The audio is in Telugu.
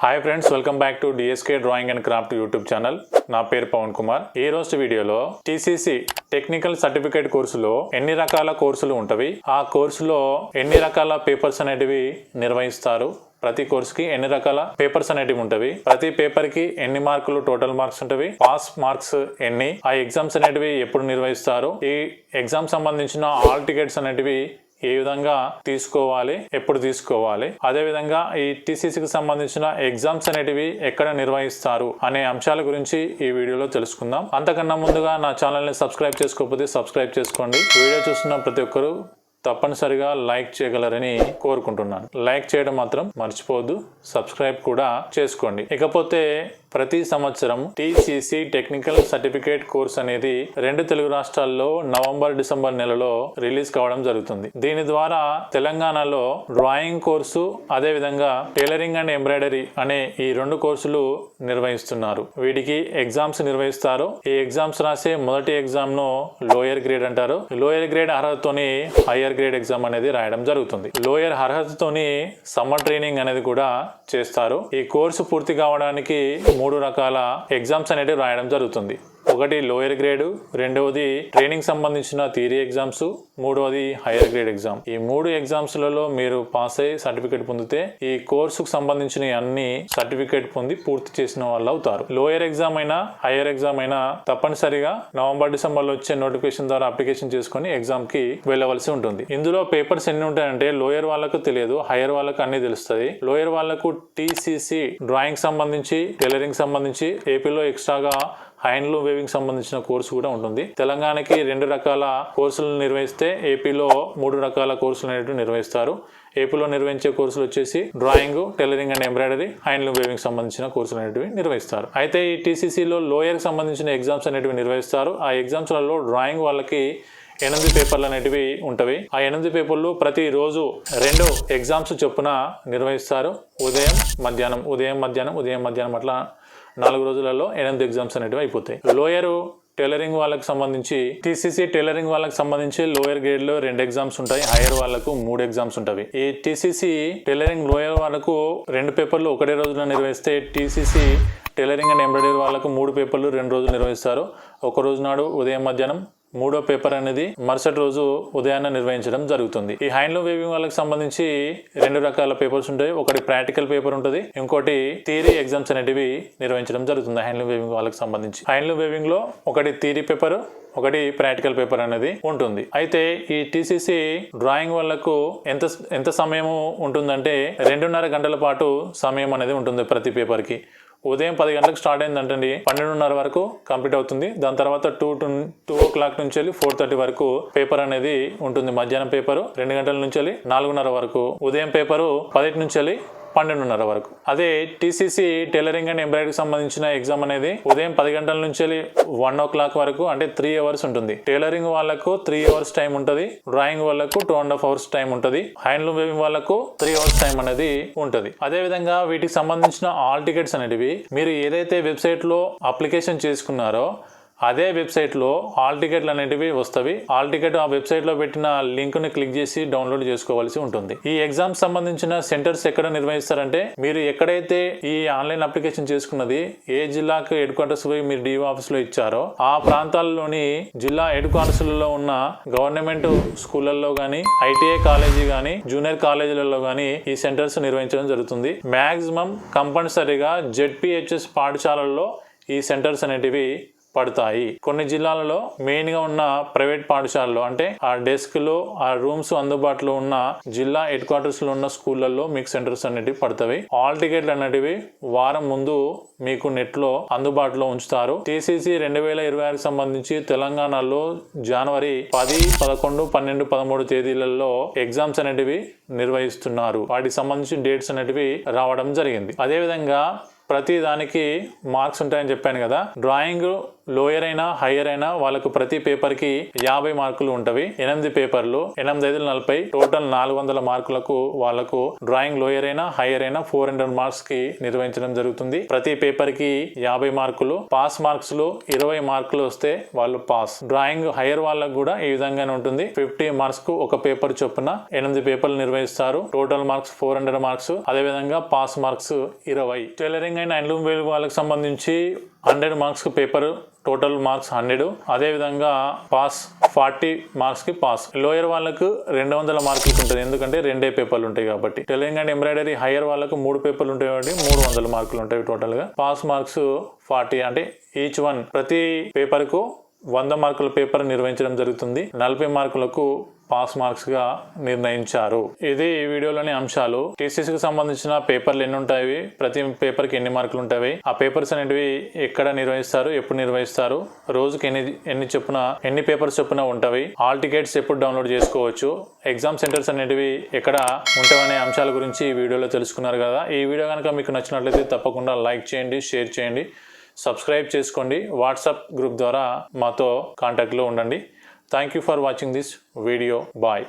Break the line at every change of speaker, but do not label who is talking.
Hi friends, welcome back to DSK drawing and craft YouTube channel. నా పేరు పవన్ కుమార్. ఈ రోజు వీడియోలో టీసీసీ టెక్నికల్ సర్టిఫికేట్ కోర్సులో ఎన్ని రకాల కోర్సులు ఉంటవి, ఆ కోర్సులో ఎన్ని రకాల పేపర్స్ అనేటివి నిర్వహిస్తారు, ప్రతి కోర్సుకి ఎన్ని రకాల పేపర్స్ అనేటివి ఉంటవి, ప్రతి పేపర్ కి ఎన్ని మార్కులు టోటల్ మార్క్స్ ఉంటవి, పాస్ మార్క్స్ ఎన్ని, ఆ ఎగ్జామ్స్ అనేటివి ఎప్పుడు నిర్వహిస్తారు, ఈ ఎగ్జామ్ సంబంధించిన ఆల్ టికెట్స్ అనేటివి ఏ విధంగా తీసుకోవాలి, ఎప్పుడు తీసుకోవాలి, అదే విధంగా ఈ టీసీసీకి సంబంధించిన ఎగ్జామ్స్ అనేటివి ఎక్కడ నిర్వహిస్తారు అనే అంశాల గురించి ఈ వీడియోలో తెలుసుకుందాం. అంతకన్నా ముందుగా నా ఛానల్ని సబ్స్క్రైబ్ చేసుకోకపోతే సబ్స్క్రైబ్ చేసుకోండి. వీడియో చూస్తున్న ప్రతి ఒక్కరు తప్పనిసరిగా లైక్ చేయగలరని కోరుకుంటున్నాను. లైక్ చేయడం మాత్రం మర్చిపోవద్దు, సబ్స్క్రైబ్ కూడా చేసుకోండి. ఇకపోతే ప్రతి సంవత్సరం టీసీసీ టెక్నికల్ సర్టిఫికేట్ కోర్స్ అనేది 2 తెలుగు రాష్ట్రాల్లో నవంబర్ డిసెంబర్ నెలలో రిలీజ్ కావడం జరుగుతుంది. దీని ద్వారా తెలంగాణలో డ్రాయింగ్ కోర్సు, అదే విధంగా టైలరింగ్ అండ్ ఎంబ్రాయిడరీ అనే ఈ 2 కోర్సులు నిర్వహిస్తున్నారు. వీటికి ఎగ్జామ్స్ నిర్వహిస్తారు. ఈ ఎగ్జామ్స్ రాసే మొదటి ఎగ్జామ్ ను లోయర్ గ్రేడ్ అంటారు. లోయర్ గ్రేడ్ అర్హతతోని హయ్యర్ గ్రేడ్ ఎగ్జామ్ అనేది రాయడం జరుగుతుంది. లోయర్ అర్హతతోని సమ్మర్ ట్రైనింగ్ అనేది కూడా చేస్తారు. ఈ కోర్సు పూర్తి కావడానికి 3 రకాల ఎగ్జామ్స్ అనేవి రాయడం జరుగుతుంది. ఒకటి లోయర్ గ్రేడ్, రెండవది ట్రైనింగ్ సంబంధించిన థియరీ ఎగ్జామ్స్, మూడవది హైయర్ గ్రేడ్ ఎగ్జామ్. ఈ 3 ఎగ్జామ్స్లలో మీరు పాస్ అయ్యి సర్టిఫికేట్ పొందితే ఈ కోర్సుకు సంబంధించిన అన్ని సర్టిఫికేట్ పొంది పూర్తి చేసిన వాళ్ళు అవుతారు. లోయర్ ఎగ్జామ్ అయినా హైయర్ ఎగ్జామ్ అయినా తప్పనిసరిగా నవంబర్ డిసెంబర్లో వచ్చే నోటిఫికేషన్ ద్వారా అప్లికేషన్ చేసుకుని ఎగ్జామ్ కి వెళ్ళవలసి ఉంటుంది. ఇందులో పేపర్స్ ఎన్ని ఉంటాయంటే లోయర్ వాళ్ళకు తెలియదు, హైయర్ వాళ్ళకు అన్ని తెలుస్తుంది. లోయర్ వాళ్ళకు టీసీసీ డ్రాయింగ్ సంబంధించి, టైలరింగ్ సంబంధించి, ఏపీలో ఎక్స్ట్రాగా హ్యాండ్లూమ్ వేవింగ్ సంబంధించిన కోర్సు కూడా ఉంటుంది. తెలంగాణకి 2 రకాల కోర్సులను నిర్వహిస్తే ఏపీలో 3 రకాల కోర్సులు అనేవి నిర్వహిస్తారు. ఏపీలో నిర్వహించే కోర్సులు వచ్చేసి drawing, tailoring and embroidery, handloom weaving సంబంధించిన కోర్సులు అనేవి నిర్వహిస్తారు. అయితే ఈ టీసీసీలో లోయర్ సంబంధించిన ఎగ్జామ్స్ అనేవి నిర్వహిస్తారు. ఆ ఎగ్జామ్స్లలో డ్రాయింగ్ వాళ్ళకి 8 పేపర్లు అనేటివి ఉంటవి. ఆ 8 పేపర్లు ప్రతి రోజు 2 ఎగ్జామ్స్ చొప్పున నిర్వహిస్తారు. ఉదయం మధ్యాహ్నం అట్లా 4 రోజులలో 8 ఎగ్జామ్స్ అనేటివి అయిపోతాయి. లోయర్ టైలరింగ్ వాళ్ళకి సంబంధించి టీసీసీ టైలరింగ్ వాళ్ళకి సంబంధించి లోయర్ గ్రేడ్ లో 2 ఎగ్జామ్స్ ఉంటాయి, హైయర్ వాళ్ళకు 3 ఎగ్జామ్స్ ఉంటాయి. ఈ టీసీసీ టైలరింగ్ లోయర్ వాళ్ళకు 2 పేపర్లు ఒకటే రోజున నిర్వహిస్తే, టీసీసీ టైలరింగ్ అండ్ ఎంబ్రాయిడరీ వాళ్ళకు 3 పేపర్లు 2 రోజులు నిర్వహిస్తారు. ఒక రోజు నాడు ఉదయం మధ్యాహ్నం, 3వ పేపర్ అనేది మరుసటి రోజు ఉదయాన్నే నిర్వహించడం జరుగుతుంది. ఈ హ్యాండ్లూమ్ వేవింగ్ వాళ్ళకి సంబంధించి 2 రకాల పేపర్స్ ఉంటాయి. ఒకటి ప్రాక్టికల్ పేపర్ ఉంటుంది, ఇంకోటి థియరీ ఎగ్జామ్స్ అనేటివి నిర్వహించడం జరుగుతుంది. హ్యాండ్లూమ్ వేవింగ్ వాళ్ళకి సంబంధించి హ్యాండ్లూమ్ వేవింగ్ లో ఒకటి థియరీ పేపర్, ఒకటి ప్రాక్టికల్ పేపర్ అనేది ఉంటుంది. అయితే ఈ టీసీసీ డ్రాయింగ్ వాళ్ళకు ఎంత సమయం ఉంటుందంటే 2.5 గంటల పాటు సమయం అనేది ఉంటుంది ప్రతి పేపర్ కి. ఉదయం 10 గంటలకు స్టార్ట్ అయిందంటండి, 12:30 వరకు కంప్లీట్ అవుతుంది. దాని తర్వాత 2 o'clock నుంచి వెళ్ళి 4:30 వరకు పేపర్ అనేది ఉంటుంది. మధ్యాహ్నం పేపరు 2 గంటల నుంచి వెళ్ళి 4:30 వరకు, ఉదయం పేపరు 10 నుంచి వెళ్ళి 12:30 వరకు. అదే టీసీసీ టైలరింగ్ అండ్ ఎంబ్రాయిడరీకి సంబంధించిన ఎగ్జామ్ అనేది ఉదయం 10 గంటల నుంచి వెళ్ళి 1 o'clock వరకు, అంటే 3 hours ఉంటుంది. టైలరింగ్ వాళ్ళకు 3 hours టైం ఉంటుంది, డ్రాయింగ్ వాళ్ళకు 2.5 hours టైం ఉంటుంది, హ్యాండ్లూమ్ వేవింగ్ వాళ్ళకు 3 hours టైం అనేది ఉంటుంది. అదే విధంగా వీటికి సంబంధించిన ఆల్ టికెట్స్ అనేటివి మీరు ఏదైతే వెబ్సైట్ లో అప్లికేషన్ చేసుకున్నారో అదే వెబ్సైట్ లో ఆల్ టికెట్లు అనేటివి వస్తవి. ఆల్ టికెట్ ఆ వెబ్సైట్ లో పెట్టిన లింక్ ని క్లిక్ చేసి డౌన్లోడ్ చేసుకోవాల్సి ఉంటుంది. ఈ ఎగ్జామ్ సంబంధించిన సెంటర్స్ ఎక్కడ నిర్వహిస్తారంటే, మీరు ఎక్కడైతే ఈ ఆన్లైన్ అప్లికేషన్ చేసుకున్నది ఏ జిల్లాకు హెడ్ క్వార్టర్స్ పోయి మీరు డిఓ ఆఫీస్ లో ఇచ్చారో ఆ ప్రాంతాల్లోని జిల్లా హెడ్ క్వార్టర్స్ లో ఉన్న గవర్నమెంట్ స్కూళ్లలో గానీ, ఐటీఐ కాలేజీ గానీ, జూనియర్ కాలేజీలలో గానీ ఈ సెంటర్స్ నిర్వహించడం జరుగుతుంది. మాక్సిమం కంపల్సరీగా జెడ్పీహెచ్ఎస్ పాఠశాలల్లో ఈ సెంటర్స్ అనేటివి పడతాయి. కొన్ని జిల్లాలలో మెయిన్ గా ఉన్న ప్రైవేట్ పాఠశాలలో, అంటే ఆ డెస్క్ లో ఆ రూమ్స్ అందుబాటులో ఉన్న జిల్లా హెడ్ క్వార్టర్స్ లో ఉన్న స్కూళ్లలో మీకు సెంటర్స్ అనేటివి పడతాయి. ఆల్ టికెట్లు అనేటివి వారం ముందు మీకు నెట్ లో అందుబాటులో ఉంచుతారు. టీసీసీ 2026 సంబంధించి తెలంగాణలో జనవరి 10, 11, 12, 13 తేదీలలో ఎగ్జామ్స్ అనేటివి నిర్వహిస్తున్నారు. వాటికి సంబంధించిన డేట్స్ అనేటివి రావడం జరిగింది. అదే విధంగా ప్రతి దానికి మార్క్స్ ఉంటాయని చెప్పాను కదా. డ్రాయింగ్ లోయర్ అయినా హైయర్ అయినా వాళ్ళకు ప్రతి పేపర్ కి 50 మార్కులు ఉంటవి. 8 పేపర్లు 8×5=40 టోటల్ 400 మార్కులకు వాళ్ళకు డ్రాయింగ్ లోయర్ అయినా హైయర్ అయినా 400 మార్క్స్ కి నిర్వహించడం జరుగుతుంది. ప్రతి పేపర్ కి 50 మార్కులు. పాస్ మార్క్స్ లో 20 మార్కులు వస్తే వాళ్ళు పాస్. డ్రాయింగ్ హైయర్ వాళ్ళకు కూడా ఈ విధంగానే ఉంటుంది. 50 మార్క్స్ కు ఒక పేపర్ చొప్పున 8 పేపర్లు నిర్వహిస్తారు. Total marks 400 marks. అదే విధంగా పాస్ మార్క్స్ 20. టైలరింగ్ అయిన హ్యాండ్లూమ్ వేల్ వాళ్ళకి సంబంధించి 100 మార్క్స్ కు పేపర్ టోటల్ మార్క్స్ 100. అదే విధంగా పాస్ 40 మార్క్స్ కి పాస్. లోయర్ వాళ్ళకు 200 మార్కులు ఉంటుంది, ఎందుకంటే 2 పేపర్లు ఉంటాయి కాబట్టి. టైలరింగ్ అండ్ ఎంబ్రాయిడరీ హైయర్ వాళ్ళకు 3 పేపర్లు ఉంటాయి కాబట్టి 300 మార్కులు ఉంటాయి టోటల్ గా. పాస్ మార్క్స్ 40, అంటే ఈచ్ వన్ ప్రతి పేపర్ కు 100 మార్కుల పేపర్ నిర్వహించడం జరుగుతుంది. 40 మార్కులకు పాస్ మార్క్స్ గా నిర్ణయించారు. ఇది ఈ వీడియోలోని అంశాలు. టీసీసీకి సంబంధించిన పేపర్లు ఎన్ని ఉంటాయి, ప్రతి పేపర్ కి ఎన్ని మార్కులు ఉంటాయి, ఆ పేపర్స్ అనేటివి ఎక్కడ నిర్వహిస్తారు, ఎప్పుడు నిర్వహిస్తారు, రోజుకి ఎన్ని పేపర్స్ చొప్పున ఉంటాయి, హాల్ టికెట్స్ ఎప్పుడు డౌన్లోడ్ చేసుకోవచ్చు, ఎగ్జామ్ సెంటర్స్ అనేటివి ఎక్కడ ఉంటాయనే అంశాల గురించి ఈ వీడియోలో తెలుసుకున్నారు కదా. ఈ వీడియో కనుక మీకు నచ్చినట్లయితే తప్పకుండా లైక్ చేయండి, షేర్ చేయండి, సబ్స్క్రైబ్ చేసుకోండి. వాట్సాప్ గ్రూప్ ద్వారా మాతో కాంటాక్ట్లో ఉండండి. Thank you for watching this video. Bye.